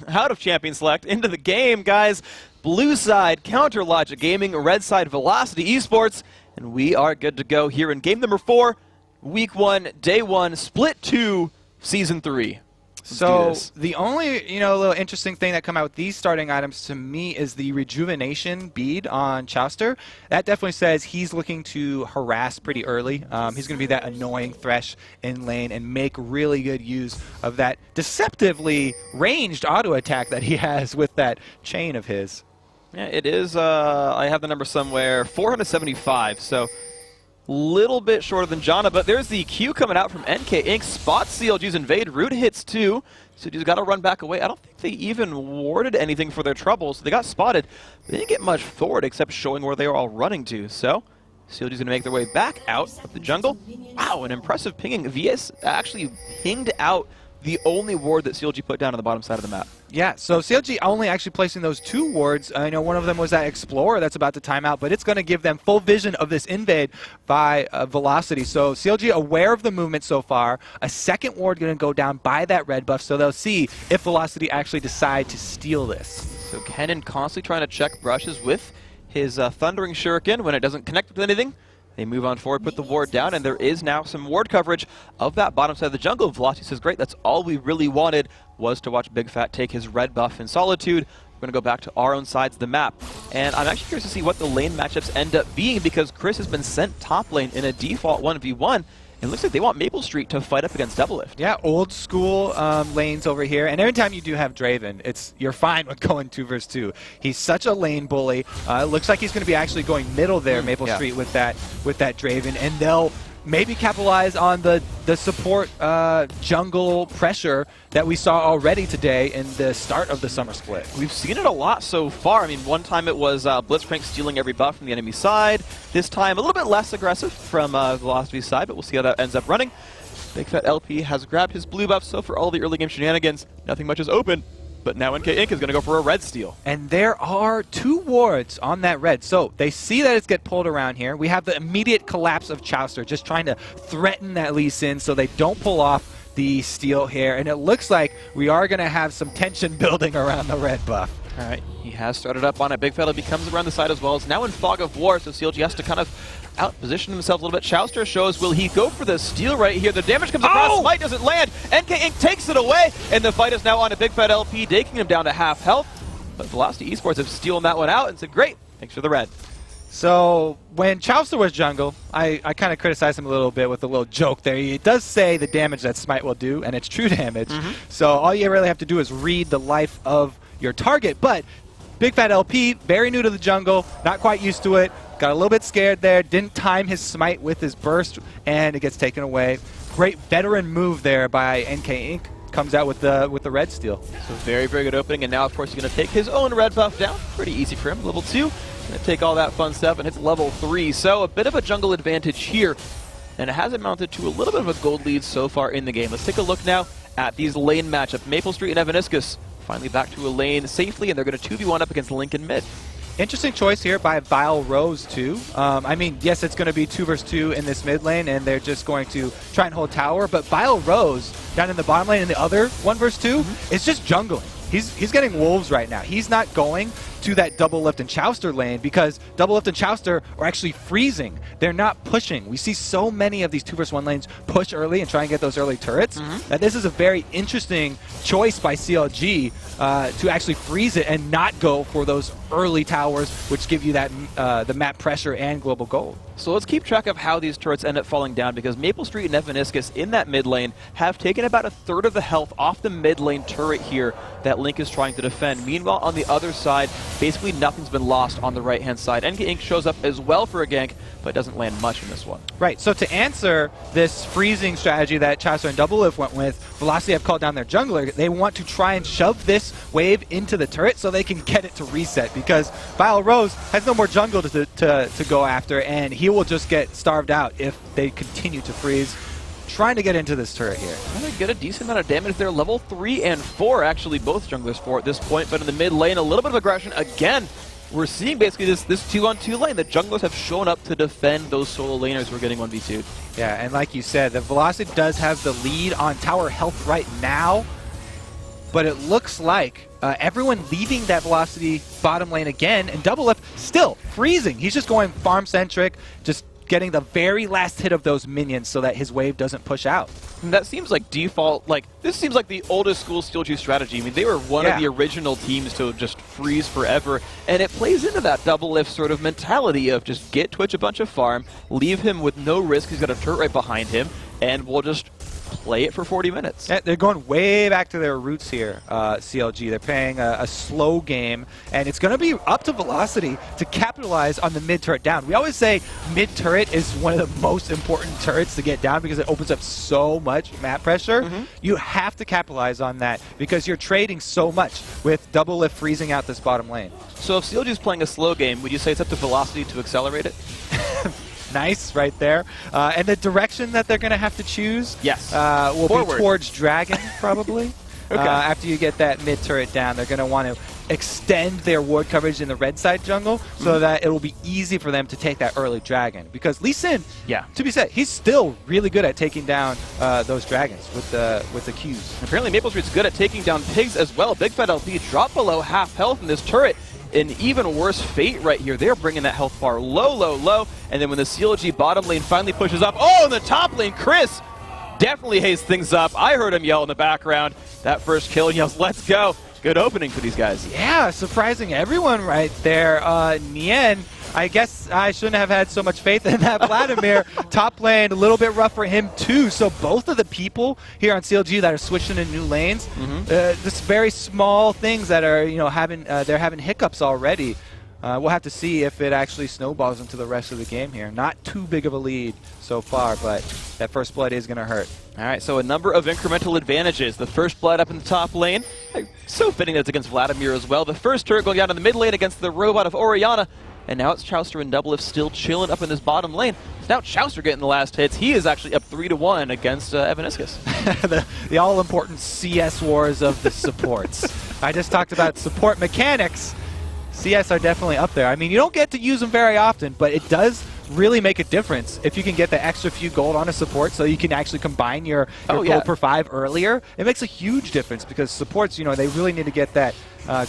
out of champion select into the game, guys. Blue side, Counter Logic Gaming, red side, Velocity Esports, and we are good to go here in game number 4, week 1, day 1, split 2, season 3. So the only, little interesting thing that come out with these starting items to me is the rejuvenation bead on Chowster. That definitely says he's looking to harass pretty early. He's going to be that annoying Thresh in lane and make really good use of that deceptively ranged auto attack that he has with that chain of his. Yeah, it is, I have the number somewhere, 475, so little bit shorter than Jana, but there's the Q coming out from NK Inc. Spots CLG's invade, root hits too. CLG's got to run back away. I don't think they even warded anything for their trouble, so they got spotted. They didn't get much forward except showing where they were all running to, so CLG's going to make their way back out of the jungle. Wow, an impressive pinging. VS actually pinged out the only ward that CLG put down on the bottom side of the map. Yeah, so CLG only actually placing those 2 wards. I know one of them was that Explorer that's about to time out, but it's going to give them full vision of this invade by Velocity. So CLG aware of the movement so far. A second ward going to go down by that red buff, so they'll see if Velocity actually decide to steal this. So Kennen constantly trying to check brushes with his Thundering Shuriken. When it doesn't connect with anything, they move on forward, put the ward down, and there is now some ward coverage of that bottom side of the jungle. Velocity says, great, that's all we really wanted, was to watch Big Fat take his red buff in Solitude. We're going to go back to our own sides of the map. And I'm actually curious to see what the lane matchups end up being, because Chris has been sent top lane in a default 1v1. It looks like they want Maple Street to fight up against Doublelift. Yeah, old school lanes over here. And every time you do have Draven, you're fine with going 2 versus 2. He's such a lane bully. It looks like he's going to be actually going middle there, Maple Street, with that Draven. And they'll maybe capitalize on the support jungle pressure that we saw already today in the start of the summer split. We've seen it a lot so far. I mean, one time it was Blitzcrank stealing every buff from the enemy side. This time a little bit less aggressive from Velocity's side, but we'll see how that ends up running. Big Fat LP has grabbed his blue buff, so for all the early game shenanigans, nothing much is open. But now NK Inc. is going to go for a red steal. And there are 2 wards on that red. So they see that it's get pulled around here. We have the immediate collapse of Chowster, just trying to threaten that Lee Sin so they don't pull off the steal here. And it looks like we are going to have some tension building around the red buff. All right, he has started up on it. Big Fella becomes around the side as well. It's now in Fog of War, so CLG has to kind of out-position himself a little bit. Chowster shows, will he go for the steal right here? The damage comes across, Smite doesn't land. NK Inc. takes it away, and the fight is now on to Big Fat LP, taking him down to half health. But Velocity Esports have stolen that one out and said, great, thanks for the red. So when Chowster was jungle, I kind of criticized him a little bit with a little joke there. He does say the damage that Smite will do, and it's true damage. So all you really have to do is read the life of your target. But Big Fat LP, very new to the jungle, not quite used to it, got a little bit scared there, didn't time his Smite with his burst, and it gets taken away. Great veteran move there by NK Inc. Comes out with the red steal. So very, very good opening, and now of course he's going to take his own red buff down. Pretty easy for him, level 2. Going to take all that fun stuff and hits level 3. So a bit of a jungle advantage here, and it has amounted to a little bit of a gold lead so far in the game. Let's take a look now at these lane matchup. Maple Street and Evaniscus finally back to a lane safely, and they're going to 2v1 up against Lincoln mid. Interesting choice here by Vile Rose, too. I mean, yes, it's going to be 2 versus 2 in this mid lane, and they're just going to try and hold tower, but Vile Rose down in the bottom lane in the other 1 versus 2 is just jungling. He's getting wolves right now. He's not going to that Doublelift and Chowster lane because Doublelift and Chowster are actually freezing. They're not pushing. We see so many of these 2 versus 1 lanes push early and try and get those early turrets. That this is a very interesting choice by CLG to actually freeze it and not go for those early towers, which give you that the map pressure and global gold. So let's keep track of how these turrets end up falling down, because Maple Street and Evaniscus in that mid lane have taken about 1/3 of the health off the mid lane turret here that Link is trying to defend. Meanwhile, on the other side, basically nothing's been lost on the right-hand side. NK Inc. shows up as well for a gank, but doesn't land much in this one. Right, so to answer this freezing strategy that Chowster and Doublelift went with, Velocity have called down their jungler. They want to try and shove this wave into the turret so they can get it to reset, because Vile Rose has no more jungle to go after, and he will just get starved out if they continue to freeze. Trying to get into this turret here. Trying to get a decent amount of damage there. Level 3 and 4, actually, both junglers for at this point, but in the mid lane, a little bit of aggression again. We're seeing basically this 2-on-2 lane. The junglers have shown up to defend those solo laners who are getting 1v2'd. Yeah, and like you said, the Velocity does have the lead on tower health right now. but it looks like everyone leaving that velocity bottom lane again, and Double F still freezing. He's just going farm-centric, just getting the very last hit of those minions so that his wave doesn't push out. And that seems like default, like, this seems like the oldest school Steel G strategy. I mean, they were one of the original teams to just freeze forever, and it plays into that Double Lift sort of mentality of just get Twitch a bunch of farm, leave him with no risk, he's got a turret right behind him, and we'll just play it for 40 minutes. Yeah, they're going way back to their roots here, CLG. They're playing a slow game, and it's going to be up to Velocity to capitalize on the mid-turret down. We always say mid-turret is one of the most important turrets to get down because it opens up so much map pressure. You have to capitalize on that because you're trading so much with Double Lift freezing out this bottom lane. So if CLG is playing a slow game, would you say it's up to Velocity to accelerate it? Nice, right there. And the direction that they're going to have to choose will be towards Dragon, probably. After you get that mid-turret down, they're going to want to extend their ward coverage in the red side jungle so that it will be easy for them to take that early Dragon. Because Lee Sin, to be said, he's still really good at taking down those Dragons with the Qs. Apparently Maple Street's good at taking down pigs as well. Big Fat LP dropped below half health in this turret. An even worse fate right here. They're bringing that health bar low, low, low. And then when the CLG bottom lane finally pushes up, oh, in the top lane, Chris definitely hates things up. I heard him yell in the background. That first kill, and yells, let's go. Good opening for these guys. Yeah, surprising everyone right there. Nien, I guess I shouldn't have had so much faith in that Vladimir. Top lane, a little bit rough for him too. So both of the people here on CLG that are switching to new lanes, just very small things that are, they're having hiccups already. We'll have to see if it actually snowballs into the rest of the game here. Not too big of a lead so far, but that first blood is going to hurt. All right, so a number of incremental advantages. The first blood up in the top lane. So fitting that it's against Vladimir as well. The first turret going down in the mid lane against the robot of Orianna. And now it's Chouster and Double Lift still chilling up in this bottom lane. It's now Chouster getting the last hits. He is actually up 3-1 against Evaniscus. the all-important CS wars of the supports. I just talked about support mechanics. CS are definitely up there. I mean, you don't get to use them very often, but it does really make a difference if you can get the extra few gold on a support so you can actually combine your gold per 5 earlier. It makes a huge difference because supports, they really need to get that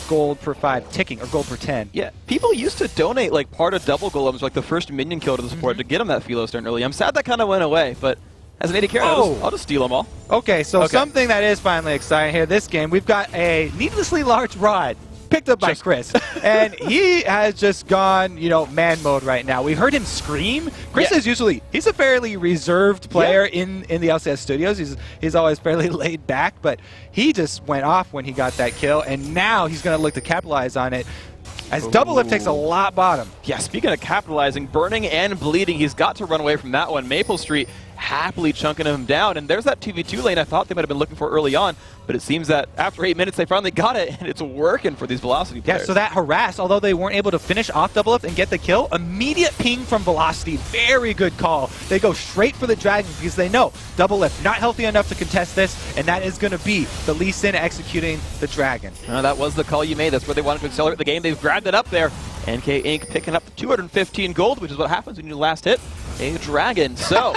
gold per 5 ticking, or gold per 10. Yeah, people used to donate like part of double golems, like the first minion kill to the support to get them that Philo turn early. I'm sad that kind of went away, but as an AD carry, I'll just steal them all. Okay, so something that is finally exciting here this game, we've got a needlessly large rod picked up by Chris, and he has just gone, man mode right now. We heard him scream. Chris is he's a fairly reserved player in the LCS studios. He's always fairly laid back, but he just went off when he got that kill, and now he's going to look to capitalize on it. As Double Lift takes a lot bottom. Yeah, speaking of capitalizing, burning and bleeding, he's got to run away from that one. Maple Street happily chunking him down, and there's that 2v2 lane I thought they might have been looking for early on, but it seems that after 8 minutes they finally got it, and it's working for these Velocity players. Yeah, so that harass, although they weren't able to finish off Double Lift and get the kill, immediate ping from Velocity, very good call. They go straight for the Dragon because they know Double Lift not healthy enough to contest this, and that is going to be the Lee Sin executing the Dragon. That was the call you made. That's where they wanted to accelerate the game. They've grabbed it up there. NK Inc. picking up the 215 gold, which is what happens when you last hit a Dragon. So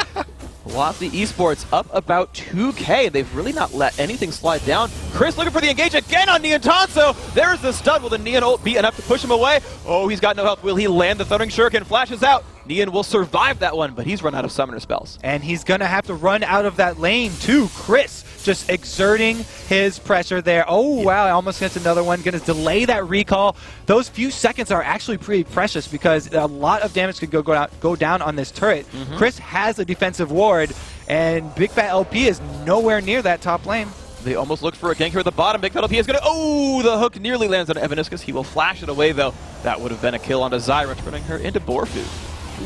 Velocity eSports up about 2K. They've really not let anything slide down. Chris looking for the engage again on Neon Tanso. There's the stun. Will the Neon ult be enough to push him away? Oh, he's got no health. Will he land the Thundering Shuriken? Flashes out. Neon will survive that one, but he's run out of summoner spells. And he's going to have to run out of that lane too. Chris just exerting his pressure there. Oh, wow, almost gets another one. Going to delay that recall. Those few seconds are actually pretty precious because a lot of damage could go down on this turret. Chris has a defensive ward, and Big Fat LP is nowhere near that top lane. They almost looked for a gank here at the bottom. Big Fat LP is going to... Oh, the hook nearly lands on Evaniscus. He will flash it away, though. That would have been a kill onto Zyra, turning her into boar food.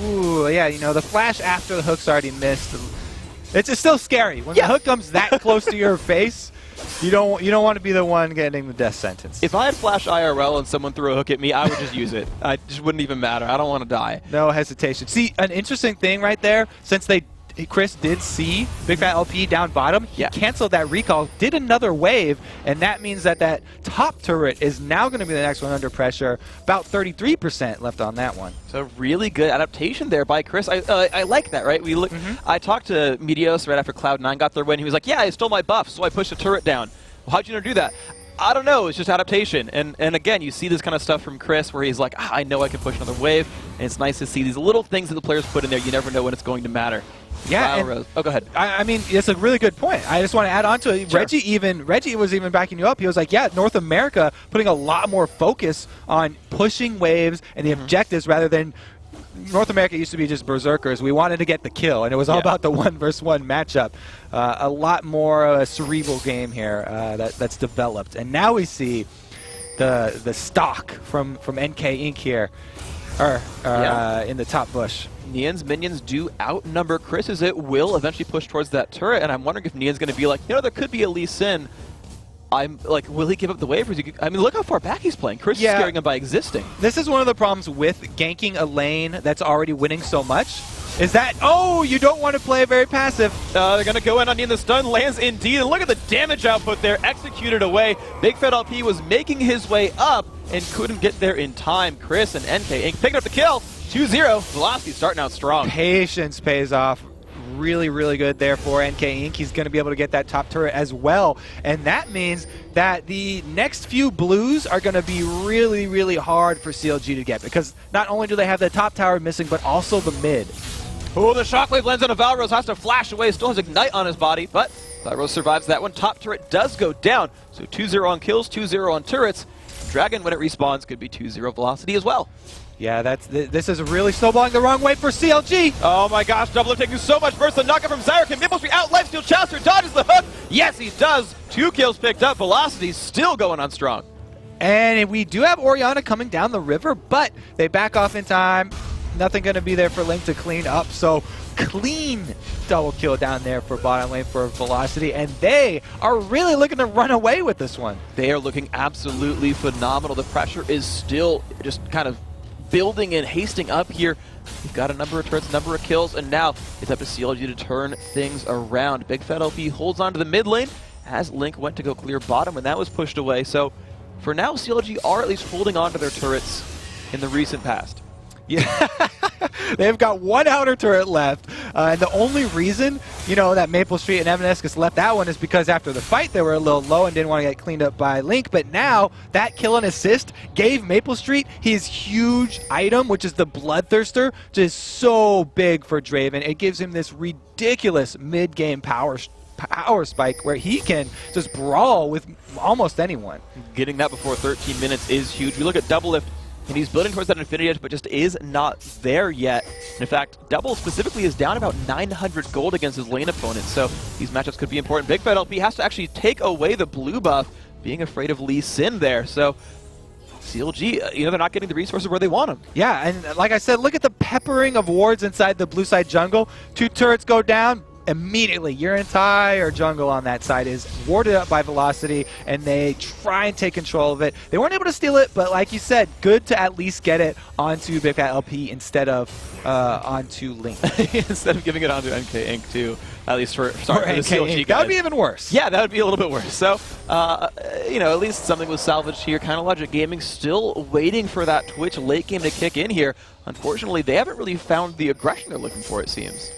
Ooh, yeah, the flash after the hook's already missed. It's just still scary. When the hook comes that close to your face, you don't want to be the one getting the death sentence. If I had flash IRL and someone threw a hook at me, I would just use it. I just wouldn't even matter. I don't want to die. No hesitation. See, an interesting thing right there, since Chris did see Big Fat LP down bottom, he canceled that recall, did another wave, and that means that top turret is now going to be the next one under pressure. About 33% left on that one. So really good adaptation there by Chris. I like that, right? I talked to Medios right after Cloud9 got their win. He was like, yeah, I stole my buff, so I pushed a turret down. How'd you know to do that? I don't know. It's just adaptation. And again, you see this kind of stuff from Chris where he's like, I know I can push another wave. And it's nice to see these little things that the players put in there. You never know when it's going to matter. Yeah. Oh, go ahead. I mean, it's a really good point. I just want to add on to it. Sure. Reggie was even backing you up. He was like, yeah, North America putting a lot more focus on pushing waves and the objectives rather than North America used to be just berserkers. We wanted to get the kill, and it was all about the 1-versus-1 matchup. A lot more cerebral game here that's developed. And now we see the stock from NK Inc. here in the top bush. Nian's minions do outnumber Chris as it will eventually push towards that turret, and I'm wondering if Nian's going to be like, there could be a Lee Sin. I'm like, will he give up the wave? Or is he, I mean, look how far back he's playing. Chris is scaring him by existing. This is one of the problems with ganking a lane that's already winning so much. Is that, you don't want to play very passive. They're going to go in on Nian. The stun lands indeed. And look at the damage output there. Executed away. Big Fat LP was making his way up and couldn't get there in time. Chris and NK Inc. picking up the kill. 2-0. Velocity starting out strong. Patience pays off. Really, really good there for NK Inc. He's going to be able to get that top turret as well. And that means that the next few blues are going to be really, really hard for CLG to get, because not only do they have the top tower missing, but also the mid. Oh, the shockwave lands on a Valrose, has to flash away, still has Ignite on his body, but Valrose survives that one. Top turret does go down, so 2-0 on kills, 2-0 on turrets. Dragon, when it respawns, could be 2-0 velocity as well. Yeah, this is really snowballing the wrong way for CLG. Oh my gosh, Double taking so much burst. The knockout from Zyra. Can Maple Street out lifesteal Chalister? Dodges the hook. Yes, he does. 2 kills picked up. Velocity still going on strong. And we do have Orianna coming down the river, but they back off in time. Nothing going to be there for Link to clean up. So clean double kill down there for bottom lane for Velocity, and they are really looking to run away with this one. They are looking absolutely phenomenal. The pressure is still just kind of building and hasting up here. We've got a number of turrets, number of kills, and now it's up to CLG to turn things around. Big Fat LP holds on to the mid lane as Link went to go clear bottom, and that was pushed away. So for now, CLG are at least holding on to their turrets in the recent past. Yeah, they've got one outer turret left, and the only reason, that Maple Street and Evanescus left that one is because after the fight they were a little low and didn't want to get cleaned up by Link, but now that kill and assist gave Maple Street his huge item, which is the Bloodthirster, which is so big for Draven. It gives him this ridiculous mid-game power spike where he can just brawl with almost anyone. Getting that before 13 minutes is huge. We look at Doublelift, and he's building towards that Infinity Edge, but just is not there yet. And in fact, Double specifically is down about 900 gold against his lane opponent, so these matchups could be important. Big Fat LP has to actually take away the blue buff, being afraid of Lee Sin there. So CLG, they're not getting the resources where they want them. Yeah, and like I said, look at the peppering of wards inside the blue side jungle. 2 turrets go down. Immediately, your entire jungle on that side is warded up by Velocity, and they try and take control of it. They weren't able to steal it, but like you said, good to at least get it onto Big Fat LP instead of onto Link. Instead of giving it onto NK Inc. too, at least for NK Inc. That would be even worse. Yeah, that would be a little bit worse. So, at least something was salvaged here. Kind of Logic Gaming still waiting for that Twitch late game to kick in here. Unfortunately, they haven't really found the aggression they're looking for, it seems.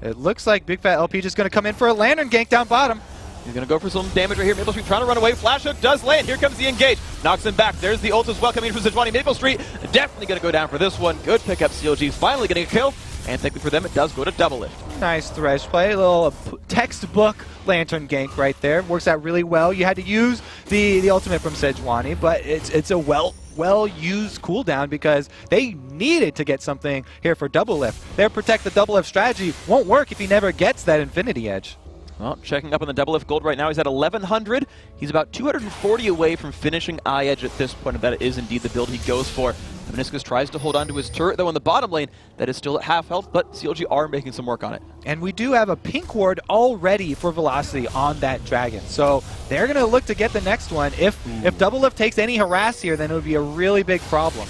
It looks like Big Fat LP just going to come in for a Lantern gank down bottom. He's going to go for some damage right here. Maple Street trying to run away. Flash hook does land. Here comes the engage. Knocks him back. There's the ult as well coming in from Sejuani. Maple Street definitely going to go down for this one. Good pickup. CLG finally getting a kill. And thankfully for them, it does go to Doublelift. Nice Thresh play. A little textbook Lantern gank right there. Works out really well. You had to use the ultimate from Sejuani, but it's a well-used cooldown because they needed to get something here for Doublelift. Their protect the Doublelift strategy won't work if he never gets that Infinity Edge. Well, checking up on the Doublelift gold right now, he's at 1,100. He's about 240 away from finishing Eye Edge at this point, and that is indeed the build he goes for. Meniscus tries to hold on to his turret, though, in the bottom lane. That is still at half health, but CLG are making some work on it. And we do have a pink ward already for Velocity on that Dragon. So they're going to look to get the next one. If Doublelift takes any harass here, then it would be a really big problem.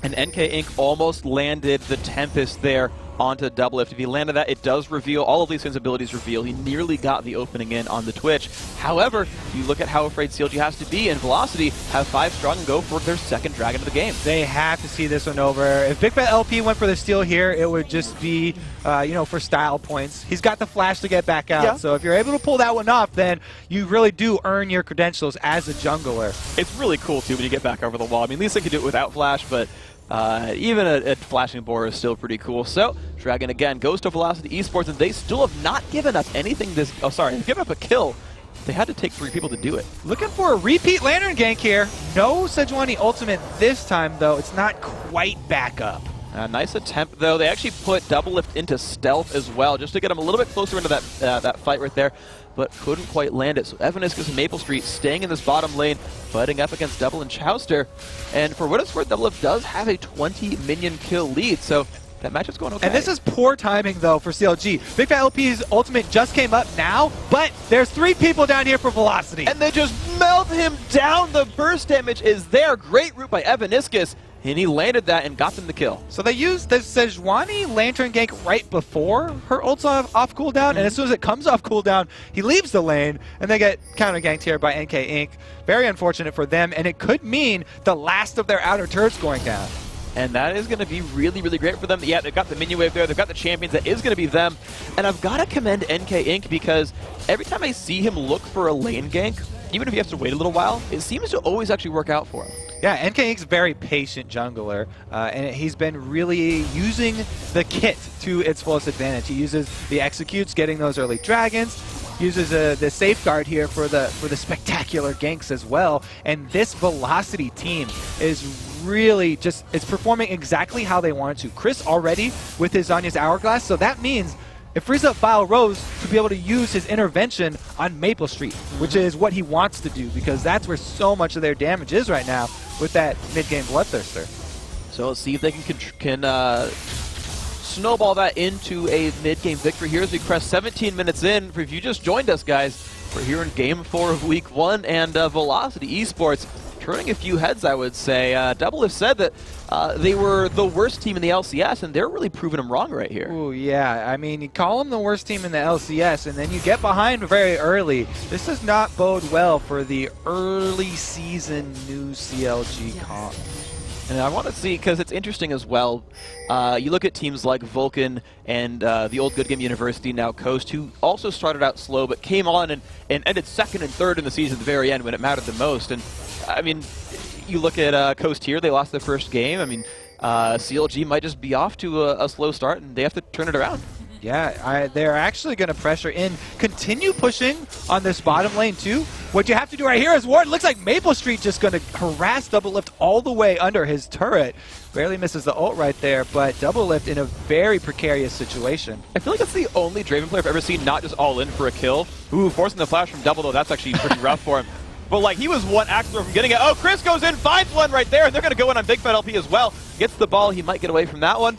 And NK Inc. almost landed the Tempest there onto Doublelift. If he landed that, it does reveal, all of these things abilities reveal. He nearly got the opening in on the Twitch. However, you look at how afraid CLG has to be, and Velocity have 5 strong and go for their second dragon of the game. They have to see this one over. If Big Fat LP went for the steal here, it would just be, for style points. He's got the flash to get back out, so if you're able to pull that one off, then you really do earn your credentials as a jungler. It's really cool, too, when you get back over the wall. I mean, at least they can do it without flash, but even a flashing boar is still pretty cool. So, Dragon again goes to Velocity eSports, and they still have not given up anything this... Oh, sorry, they've given up a kill. They had to take 3 people to do it. Looking for a repeat Lantern gank here. No Sejuani ultimate this time, though. It's not quite back up. Nice attempt, though. They actually put Doublelift into stealth as well, just to get him a little bit closer into that fight right there, but couldn't quite land it. So Evaniscus and Maple Street staying in this bottom lane, fighting up against Double and Chowster. And for what it's worth, Doublelift does have a 20 minion kill lead, so that matchup's going okay. And this is poor timing, though, for CLG. Big Fat LP's ultimate just came up now, but there's 3 people down here for Velocity. And they just melt him down. The burst damage is there. Great route by Evaniscus. And he landed that and got them the kill. So they used the Sejuani Lantern gank right before her ult's off cooldown, and as soon as it comes off cooldown, he leaves the lane, and they get counter ganked here by NK Inc. Very unfortunate for them, and it could mean the last of their outer turrets going down. And that is going to be really, really great for them. Yeah, they've got the minion wave there. They've got the champions. That is going to be them. And I've got to commend NK Inc. because every time I see him look for a lane gank, even if he has to wait a little while, it seems to always actually work out for him. Yeah, NK Inc.'s a very patient jungler, and he's been really using the kit to its fullest advantage. He uses the executes, getting those early dragons, uses the safeguard here for the spectacular ganks as well, and this Velocity team is really just, it's performing exactly how they wanted to. Chris already with his Zanya's Hourglass, so that means it frees up Vile Rose to be able to use his intervention on Maple Street, which is what he wants to do, because that's where so much of their damage is right now with that mid-game Bloodthirster. So let's see if they can snowball that into a mid-game victory here as we crest 17 minutes in. If you just joined us, guys, we're here in Game 4 of Week 1, and Velocity eSports turning a few heads, I would say. Doublelift said that they were the worst team in the LCS, and they're really proving them wrong right here. Ooh, yeah. I mean, you call them the worst team in the LCS, and then you get behind very early. This does not bode well for the early season new CLG comp. And I want to see, because it's interesting as well, you look at teams like Vulcan and the old Good Game University, now Coast, who also started out slow, but came on and ended 2nd and 3rd in the season at the very end when it mattered the most. And I mean, you look at Coast here, they lost their first game. I mean, CLG might just be off to a slow start, and they have to turn it around. Yeah, they're actually going to pressure in, continue pushing on this bottom lane too. What you have to do right here is Ward. Looks like Maple Street just going to harass Doublelift all the way under his turret. Barely misses the ult right there, but Doublelift in a very precarious situation. I feel like it's the only Draven player I've ever seen not just all in for a kill. Ooh, forcing the flash from Double, though, that's actually pretty rough for him. But like, he was one axe throw from getting it. Oh, Chris goes in, finds one right there, and they're going to go in on Big Fat LP as well. Gets the ball, he might get away from that one.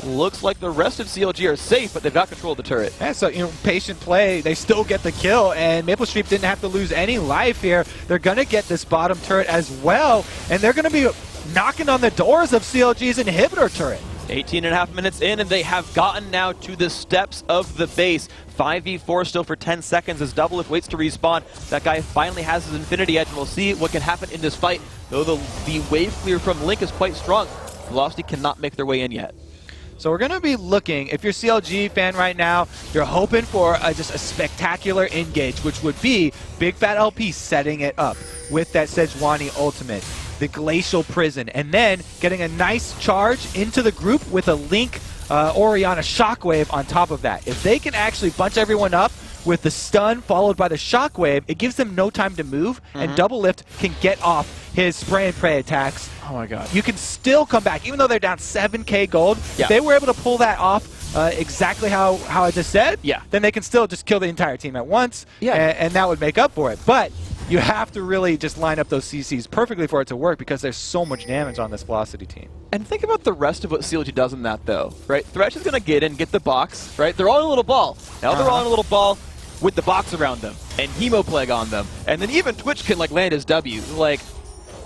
Looks like the rest of CLG are safe, but they've got control of the turret. Yeah, so, patient play, they still get the kill, and Maple Street didn't have to lose any life here. They're going to get this bottom turret as well, and they're going to be knocking on the doors of CLG's inhibitor turret. 18.5 minutes in, and they have gotten now to the steps of the base. 5v4 still for 10 seconds as Doublelift waits to respawn. That guy finally has his Infinity Edge, and we'll see what can happen in this fight. Though the wave clear from Link is quite strong, Velocity cannot make their way in yet. So we're going to be looking, if you're a CLG fan right now, you're hoping for just a spectacular engage, which would be Big Fat LP setting it up with that Sejuani ultimate, the Glacial Prison, and then getting a nice charge into the group with a Link Orianna Shockwave on top of that. If they can actually bunch everyone up with the stun followed by the Shockwave, it gives them no time to move, and Doublelift can get off his spray and pray attacks. Oh my god. You can still come back, even though they're down 7k gold. Yeah. If they were able to pull that off exactly how I just said, then they can still just kill the entire team at once, and that would make up for it. But you have to really just line up those CCs perfectly for it to work, because there's so much damage on this Velocity team. And think about the rest of what CLG does in that, though, right? Thresh is going to get in, get the box, right? They're all in a little ball. Now they're all in a little ball with the box around them and Hemoplague on them. And then even Twitch can, like, land his W. Like,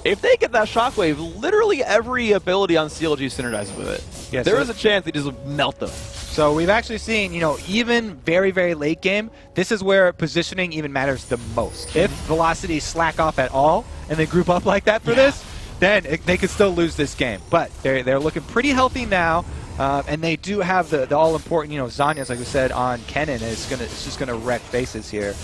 if they get that Shockwave, literally every ability on CLG synergizes with it. Yeah, there is a chance they just melt them. So we've actually seen, you know, even very, very late game, this is where positioning even matters the most. If Velocity slack off at all and they group up like that for this, then they could still lose this game. But they're looking pretty healthy now. And they do have the all-important, you know, Zanya's, like we said, on Kennen. It's just gonna wreck faces here.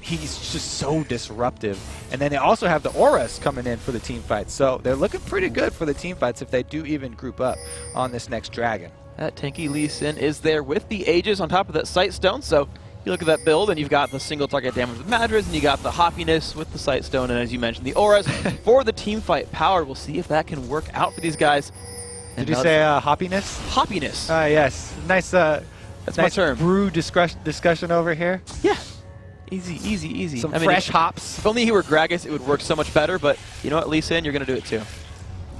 He's just so disruptive. And then they also have the Auras coming in for the team fights. So they're looking pretty good for the team fights if they do even group up on this next Dragon. That tanky Lee Sin is there with the Aegis on top of that Sight Stone. So you look at that build, and you've got the single target damage with Madras, and you got the hoppiness with the Sight Stone, and as you mentioned, the Auras for the team fight power. We'll see if that can work out for these guys. Did you say hoppiness? Hoppiness. Yes. Nice. That's nice my term. Brew discussion over here. Yeah. Easy, easy, easy. Some fresh hops. If only he were Gragas, it would work so much better, but you know what, Lee Sin, you're going to do it too.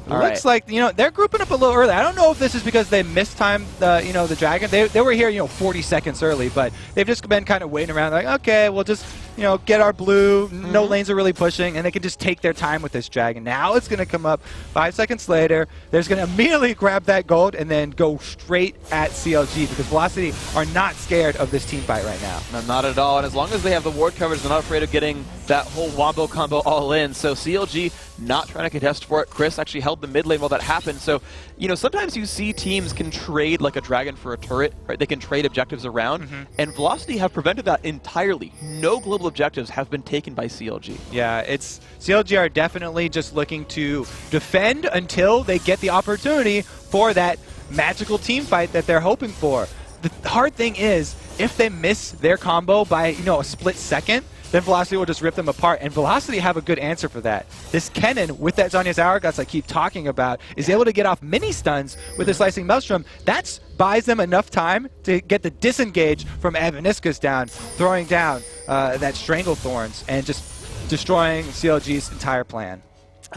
Looks like, you know, they're grouping up a little early. I don't know if this is because they mistimed, you know, the Dragon. They were here, you know, 40 seconds early, but they've just been kind of waiting around like, okay, we'll just, you know, get our blue. No lanes are really pushing, and they can just take their time with this Dragon. Now it's going to come up 5 seconds later. They're going to immediately grab that gold and then go straight at CLG because Velocity are not scared of this team fight right now. No, not at all. And as long as they have the ward coverage, they're not afraid of getting that whole wombo combo all in. So CLG not trying to contest for it. Chris actually held the mid lane while that happened. So, you know, sometimes you see teams can trade like a Dragon for a turret, right? They can trade objectives around, and Velocity have prevented that entirely. No global objectives have been taken by CLG. Yeah, it's CLG are definitely just looking to defend until they get the opportunity for that magical team fight that they're hoping for. The hard thing is, if they miss their combo by, you know, a split second, then Velocity will just rip them apart, and Velocity have a good answer for that. This Kennen, with that Zanya's Hourglass I keep talking about, is able to get off mini stuns with the Slicing Maelstrom. That buys them enough time to get the disengage from Evaniscus down, throwing down that Stranglethorns, and just destroying CLG's entire plan.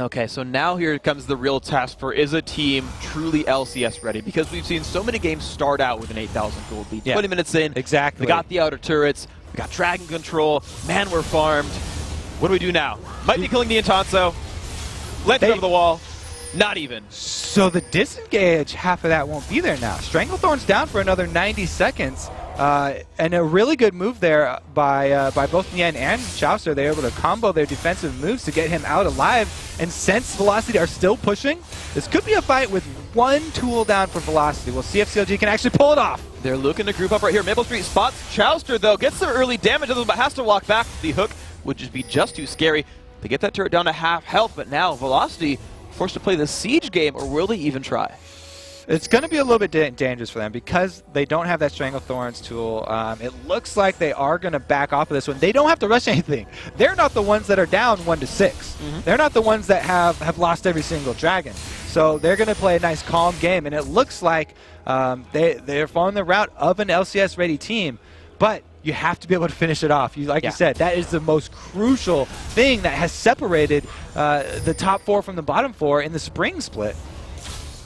Okay, so now here comes the real test for is a team truly LCS ready? Because we've seen so many games start out with an 8,000 gold lead. 20 minutes in, exactly. We got the outer turrets, we got Dragon control, man, we're farmed. What do we do now? Might be killing the Intanso. Lantern over the wall. Not even. So the disengage, half of that won't be there now. Stranglethorn's down for another 90 seconds. And a really good move there by both Nien and Chaucer. They're able to combo their defensive moves to get him out alive. And since Velocity are still pushing, this could be a fight with one tool down for Velocity. We'll see if CLG can actually pull it off. They're looking to group up right here. Maple Street spots Chaucer, though. Gets some early damage, but has to walk back. The hook would just be just too scary. They get that turret down to half health, but now Velocity forced to play the siege game, or will they even try? It's going to be a little bit dangerous for them because they don't have that Stranglethorns tool. It looks like they are going to back off of this one. They don't have to rush anything. They're not the ones that are down 1-6. They're not the ones that have lost every single Dragon. So they're going to play a nice calm game, and it looks like they're following the route of an LCS-ready team. But you have to be able to finish it off. Like you said, that is the most crucial thing that has separated the top 4 from the bottom 4 in the spring split.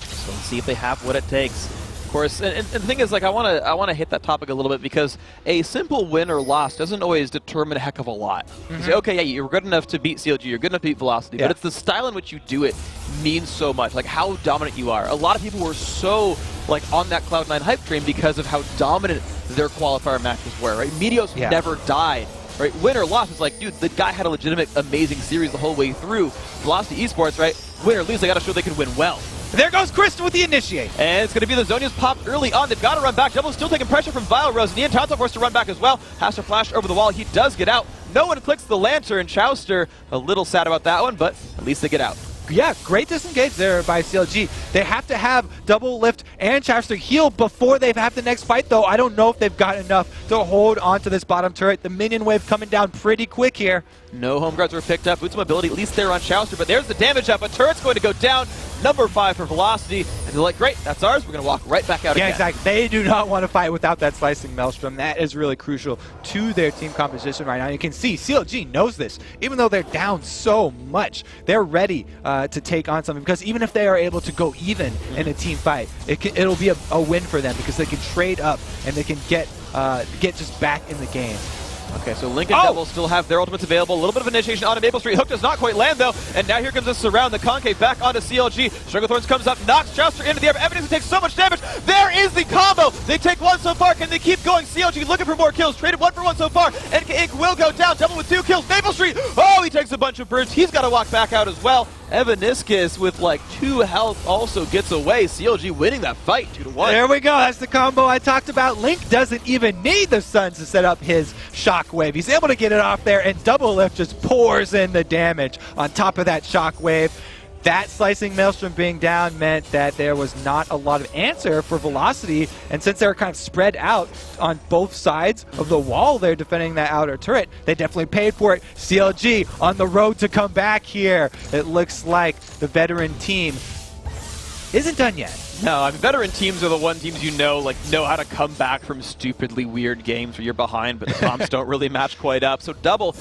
So let's see if they have what it takes. Of course, and the thing is, like, I want to hit that topic a little bit because a simple win or loss doesn't always determine a heck of a lot. You say, okay, yeah, you're good enough to beat CLG, you're good enough to beat Velocity, but it's the style in which you do it means so much, like how dominant you are. A lot of people were so like on that Cloud9 hype train because of how dominant their qualifier matches were, right? Meteos never died. Right, win or loss is like, dude, the guy had a legitimate, amazing series the whole way through. Velocity Esports, right? Win or lose, they got to show they can win well. There goes Chris with the initiate. And it's going to be the Zonia's pop early on. They've got to run back. Double still taking pressure from Vile Rose. Nien Tanto forced to run back as well. Has to flash over the wall. He does get out. No one clicks the Lantern. Chauster, a little sad about that one, but at least they get out. Yeah, great disengage there by CLG. They have to have double lift and Chaucer heal before they have the next fight, though. I don't know if they've got enough to hold onto this bottom turret. The minion wave coming down pretty quick here. No home guards were picked up. Boots mobility, at least there on Chaucer, but there's the damage up. A turret's going to go down. Number 5 for Velocity. And they're like, great, that's ours. We're going to walk right back out again. Yeah, exactly. They do not want to fight without that Slicing Maelstrom. That is really crucial to their team composition right now. You can see CLG knows this. Even though they're down so much, they're ready to take on something. Because even if they are able to go even in a team fight, it'll be a win for them because they can trade up and they can get just back in the game. Okay, so Link and Devil still have their ultimates available. A little bit of initiation on a Maple Street. Hook does not quite land, though. And now here comes the surround. The Concave back onto CLG. Strugglethorns comes up, knocks Jouster into the air. Evidence takes so much damage. There is the combo. They take one so far. Can they keep going? CLG looking for more kills. Traded 1 for 1 so far. NK Inc. will go down. Double with 2 kills. Maple Street. Oh, he takes a bunch of birds. He's got to walk back out as well. Evaniscus with like 2 health also gets away. CLG winning that fight 2-1. There we go. That's the combo I talked about. Link doesn't even need the Suns to set up his shockwave. He's able to get it off there, and Double Lift just pours in the damage on top of that shockwave. That slicing Maelstrom being down meant that there was not a lot of answer for Velocity, and since they were kind of spread out on both sides of the wall there defending that outer turret, they definitely paid for it. CLG on the road to come back here. It looks like the veteran team isn't done yet. No, I mean, veteran teams are the one teams know how to come back from stupidly weird games where you're behind, but the comps don't really match quite up. So Double,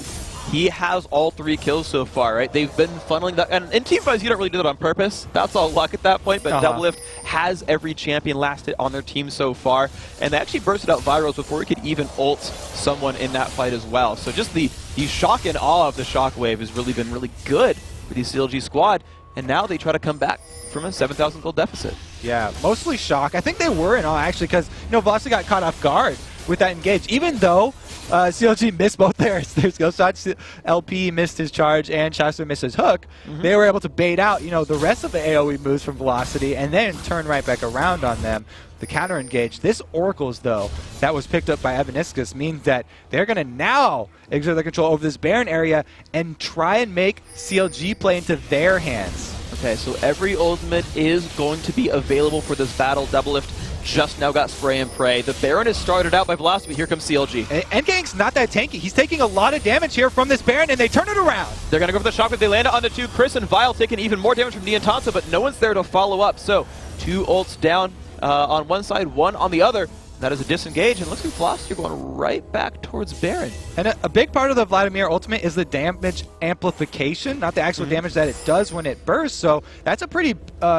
he has all 3 kills so far, right? They've been funneling that, and in teamfights you don't really do that on purpose. That's all luck at that point, but Double Lift has every champion lasted on their team so far, and they actually bursted out Virals before he could even ult someone in that fight as well. So just the shock and awe of the shockwave has really been really good for the CLG squad, and now they try to come back from a 7,000 gold deficit. Yeah, mostly shock. I think they were in awe, actually, because Velocity got caught off guard with that engage. Even though CLG missed both their ghost shots, LP missed his charge and Shasta missed his hook, they were able to bait out the rest of the AoE moves from Velocity and then turn right back around on them. The counter engage. This Oracles, though, that was picked up by Evaniscus means that they're going to now exert their control over this Baron area and try and make CLG play into their hands. Okay, so every ultimate is going to be available for this battle. Double Lift just now got Spray and Pray. The Baron is started out by Velocity. Here comes CLG. And Gang's not that tanky. He's taking a lot of damage here from this Baron, and they turn it around. They're going to go for the shock, but they land it on the 2. Chris and Vile taking even more damage from Niantansa, but no one's there to follow up. So 2 ults down on one side, 1 on the other. That is a disengage, and looks like Velocity are going right back towards Baron. And a big part of the Vladimir ultimate is the damage amplification, not the actual damage that it does when it bursts. So that's a pretty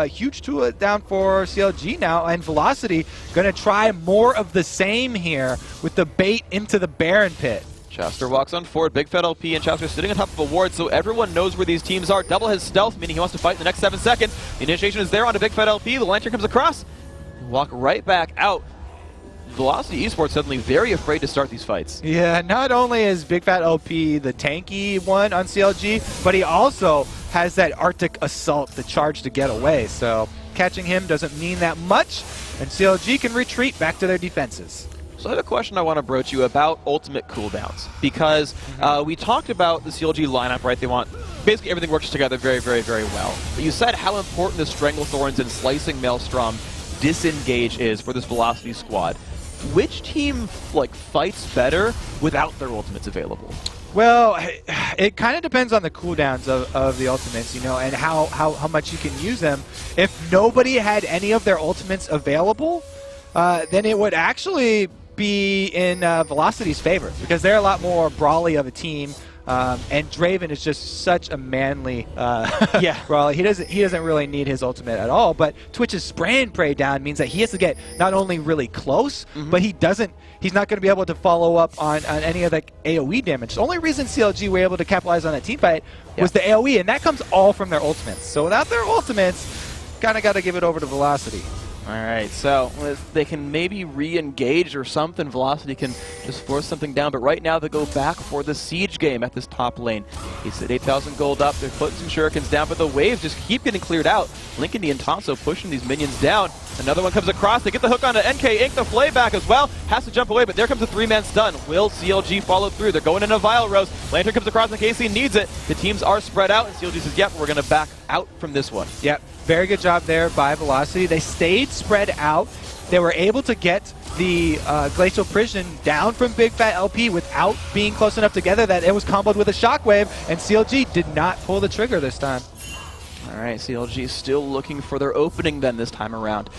huge tool down for CLG now, and Velocity going to try more of the same here with the bait into the Baron pit. Chester walks on forward, Big Fat LP, and Chester sitting on top of a ward, so everyone knows where these teams are. Double has stealth, meaning he wants to fight in the next 7 seconds. The initiation is there on a Big Fat LP. The Lantern comes across, walk right back out. Velocity eSports suddenly very afraid to start these fights. Yeah, not only is Big Fat LP the tanky one on CLG, but he also has that Arctic Assault, the charge to get away. So catching him doesn't mean that much, and CLG can retreat back to their defenses. So I have a question I want to broach you about ultimate cooldowns, because we talked about the CLG lineup, right? They want basically everything works together very, very, very well. But you said how important the Stranglethorns and Slicing Maelstrom disengage is for this Velocity squad. Which team fights better without their ultimates available? Well, it kind of depends on the cooldowns of the ultimates, and how much you can use them. If nobody had any of their ultimates available, then it would actually be in Velocity's favor, because they're a lot more brawly of a team. And Draven is just such a manly brawler. He doesn't really need his ultimate at all, but Twitch's Spray and Pray down means that he has to get not only really close, but he's not going to be able to follow up on any of the AoE damage. The only reason CLG were able to capitalize on that teamfight was the AoE, and that comes all from their ultimates. So without their ultimates, kind of got to give it over to Velocity. All right, so they can maybe re-engage or something. Velocity can just force something down, but right now they go back for the siege game at this top lane. He's at 8,000 gold up. They're putting some shurikens down, but the waves just keep getting cleared out. Link and Niantansa pushing these minions down. Another one comes across. They get the hook onto NK Inc. The flayback as well. Has to jump away, but there comes a 3-man stun. Will CLG follow through? They're going into Vile Rose. Lantern comes across in case he needs it. The teams are spread out, and CLG says, yep, we're going to back out from this one. Yep. Very good job there by Velocity. They stayed spread out. They were able to get the Glacial Prison down from Big Fat LP without being close enough together that it was comboed with a Shockwave, and CLG did not pull the trigger this time. All right, CLG still looking for their opening then this time around.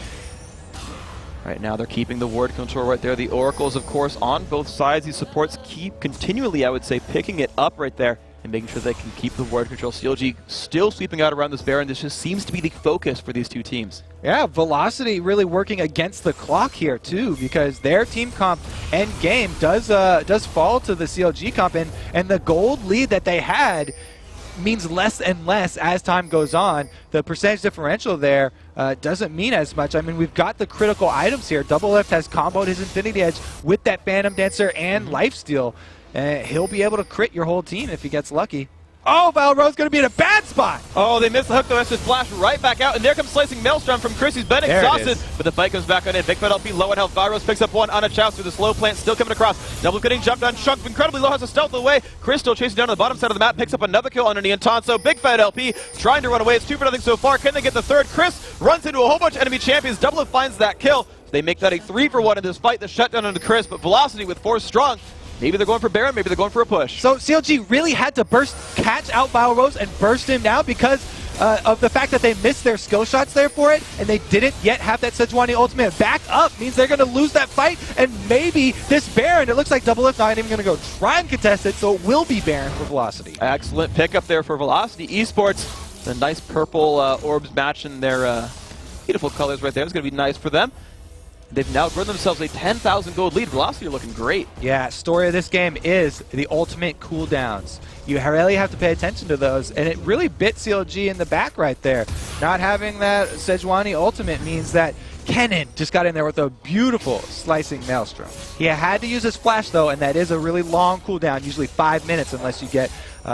Right now they're keeping the ward control right there. The Oracles, of course, on both sides. These supports keep continually, I would say, picking it up right there. and making sure they can keep the ward control. CLG still sweeping out around this Baron. This just seems to be the focus for these two teams. Yeah, Velocity really working against the clock here too, because their team comp end game does fall to the CLG comp, and the gold lead that they had means less and less as time goes on. The percentage differential there doesn't mean as much. I mean, we've got the critical items here. Doublelift has comboed his Infinity Edge with that Phantom Dancer and Lifesteal. He'll be able to crit your whole team if he gets lucky. Oh, Valro's going to be in a bad spot. Oh, they missed the hook, though. That's just flash right back out. And there comes Slicing Maelstrom from Chris, who's been exhausted. But the fight comes back on in. Big Fat LP low on health. Valros picks up one on a Chouse through the slow plant, still coming across. Double getting jumped on. Shunk incredibly low, has a stealth away. Chris still chasing down to the bottom side of the map, picks up another kill on Neontanso. Big Fat LP trying to run away. It's 2-0 so far. Can they get the third? Chris runs into a whole bunch of enemy champions. Double finds that kill. They make that a 3-for-1 in this fight. The shutdown onto Chris, but Velocity with 4 strong. Maybe they're going for Baron, maybe they're going for a push. So CLG really had to catch out Valros and burst him now because of the fact that they missed their skill shots there for it, and they didn't yet have that Sejuani ultimate back up. Means they're going to lose that fight, and maybe this Baron, it looks like Doublelift not even going to go try and contest it, so it will be Baron for Velocity. Excellent pickup there for Velocity. eSports, the nice purple orbs matching their beautiful colors right there. It's going to be nice for them. They've now grown themselves a 10,000 gold lead. Velocity are looking great. Yeah, story of this game is the ultimate cooldowns. You really have to pay attention to those, and it really bit CLG in the back right there. Not having that Sejuani ultimate means that Kennen just got in there with a beautiful Slicing Maelstrom. He had to use his flash, though, and that is a really long cooldown, usually 5 minutes unless you get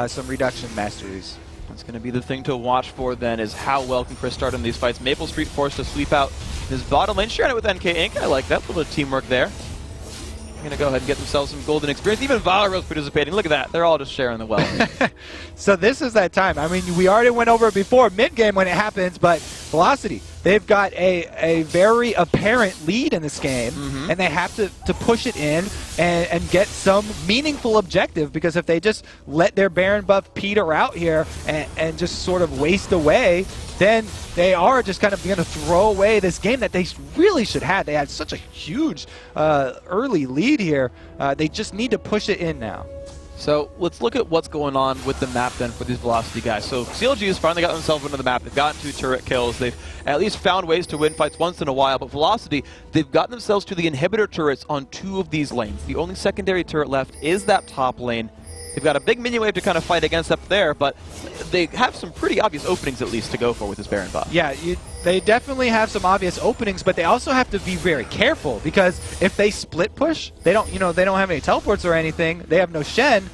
some reduction masteries. That's going to be the thing to watch for then, is how well can Chris start in these fights. Maple Street forced to sweep out his bottom lane, sharing it with NK Inc. I like that little bit of teamwork there. They're going to go ahead and get themselves some golden experience. Even Valro's participating. Look at that. They're all just sharing the wealth. So this is that time. I mean, we already went over it before mid-game when it happens, but Velocity, they've got a very apparent lead in this game, and they have to push it in and get some meaningful objective, because if they just let their Baron buff peter out here and just sort of waste away, then they are just kind of going to throw away this game that they really should have. They had such a huge early lead here. They just need to push it in now. So let's look at what's going on with the map then for these Velocity guys. So CLG has finally got themselves into the map. They've gotten 2 turret kills. They've at least found ways to win fights once in a while. But Velocity, they've gotten themselves to the inhibitor turrets on 2 of these lanes. The only secondary turret left is that top lane. They've got a big minion wave to kind of fight against up there, but they have some pretty obvious openings at least to go for with this Baron buff. Yeah, they definitely have some obvious openings, but they also have to be very careful, because if they split push, they don't have any teleports or anything. They have no Shen.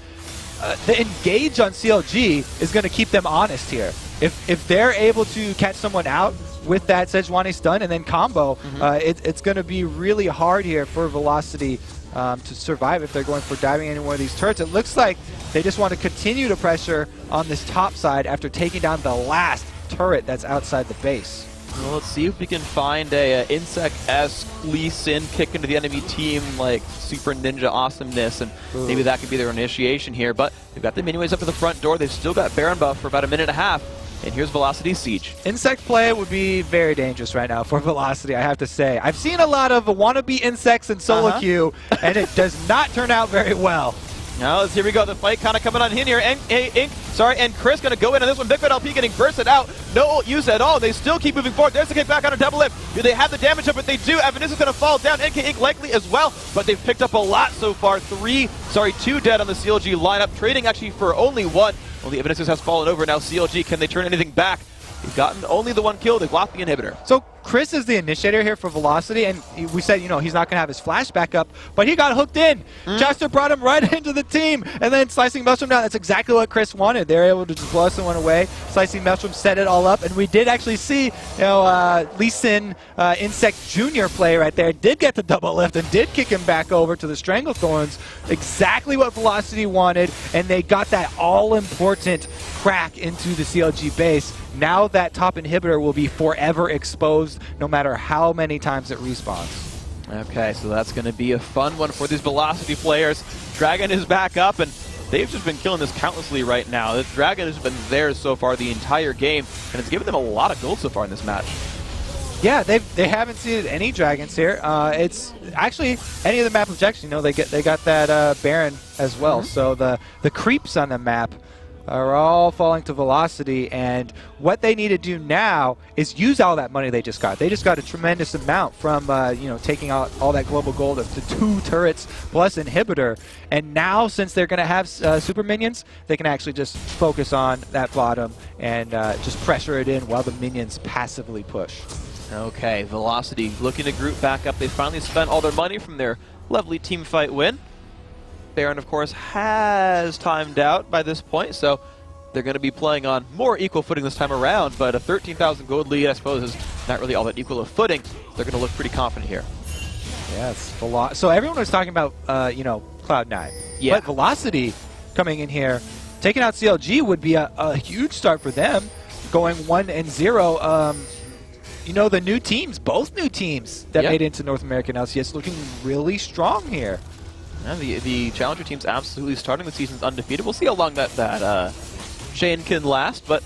The engage on CLG is going to keep them honest here. If they're able to catch someone out with that Sejuani stun and then combo, it's going to be really hard here for Velocity to survive if they're going for diving any one of these turrets. It looks like they just want to continue to pressure on this top side after taking down the last turret that's outside the base. Well, let's see if we can find a Insect-esque Lee Sin kick into the enemy team, like super ninja awesomeness, and maybe that could be their initiation here. But they've got the miniways up to the front door. They've still got Baron buff for about 1.5 minutes. And here's Velocity's Siege. Insect play would be very dangerous right now for Velocity, I have to say. I've seen a lot of wannabe insects in solo queue, and it does not turn out very well. Now, here we go. The fight kind of coming on in here. And Chris going to go in on this one. Big Fat LP getting bursted out. No use at all. They still keep moving forward. There's the kick back on a double lift. Do they have the damage up? But they do. Evanescence is going to fall down. NK Inc. likely as well. But they've picked up a lot so far. 2 dead on the CLG lineup. Trading actually for only 1. Well, the Evanescence has fallen over. Now CLG, can they turn anything back? They've gotten only the 1 kill. They've locked the inhibitor. So Chris is the initiator here for Velocity, and we said, he's not going to have his flash back up, but he got hooked in. Chester brought him right into the team, and then Slicing Maelstrom down. That's exactly what Chris wanted. They were able to just blow someone away. Slicing Maelstrom set it all up, and we did actually see, Lee Sin Insect Jr. play right there. Did get the double lift and did kick him back over to the Stranglethorns. Exactly what Velocity wanted, and they got that all-important crack into the CLG base. Now that top inhibitor will be forever exposed, no matter how many times it respawns. Okay, so that's going to be a fun one for these Velocity players. Dragon is back up, and they've just been killing this countlessly right now. The Dragon has been theirs so far the entire game, and it's given them a lot of gold so far in this match. Yeah, they haven't seen any dragons here. It's actually any of the map objects. They got that Baron as well. So the creeps on the map are all falling to Velocity, and what they need to do now is use all that money they just got. They just got a tremendous amount from taking out all that global gold up to 2 turrets plus inhibitor, and now since they're going to have super minions, they can actually just focus on that bottom and just pressure it in while the minions passively push. Okay, Velocity looking to group back up. They finally spent all their money from their lovely team fight win. Baron, of course, has timed out by this point, so they're going to be playing on more equal footing this time around, but a 13,000 gold lead, I suppose, is not really all that equal of footing. They're going to look pretty confident here. Yes, so everyone was talking about, Cloud9. Yeah. But Velocity coming in here, taking out CLG would be a huge start for them, going 1-0. The new teams, both new teams that made it into North American LCS, looking really strong here. Yeah, the Challenger team's absolutely starting the season's undefeated. We'll see how long that chain can last, but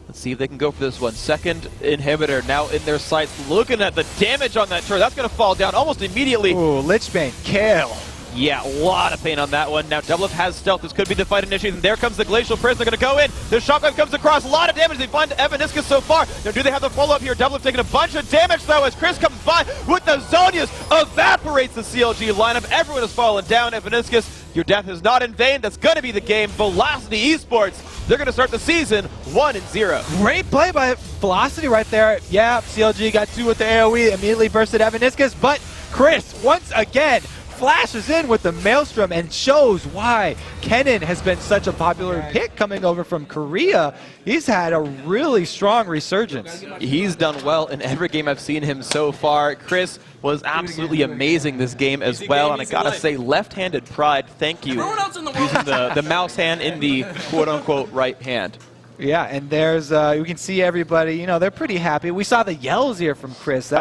let's see if they can go for this one. Second inhibitor now in their sights, looking at the damage on that turret. That's going to fall down almost immediately. Ooh, Lichbane, kill. Yeah, a lot of pain on that one. Now, Doublelift has stealth. This could be the fight initiated, and there comes the Glacial Prince. They're going to go in. The shotgun comes across. A lot of damage. They find Evaniscus so far. Now, do they have the follow-up here? Doublelift taking a bunch of damage, though, as Chris comes by with the Zonias. Evaporates the CLG lineup. Everyone has fallen down. Evaniscus, your death is not in vain. That's going to be the game. Velocity eSports, they're going to start the season 1-0. Great play by Velocity right there. Yeah, CLG got 2 with the AoE, immediately bursted Evaniscus, but Chris, once again, flashes in with the Maelstrom and shows why Kennen has been such a popular pick coming over from Korea. He's had a really strong resurgence. He's done well in every game I've seen him so far. Chris was absolutely amazing this game as well, and I gotta say, left-handed pride, thank you, using the mouse hand in the quote-unquote right hand. Yeah, and there's, we can see everybody, they're pretty happy. We saw the yells here from Chris.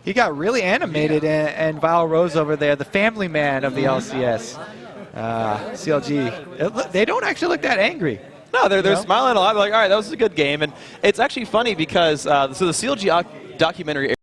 He got really animated, and Val Rose over there, the family man of the LCS. CLG, they don't actually look that angry. No, they're smiling a lot. They're like, all right, that was a good game. And it's actually funny because, so the CLG documentary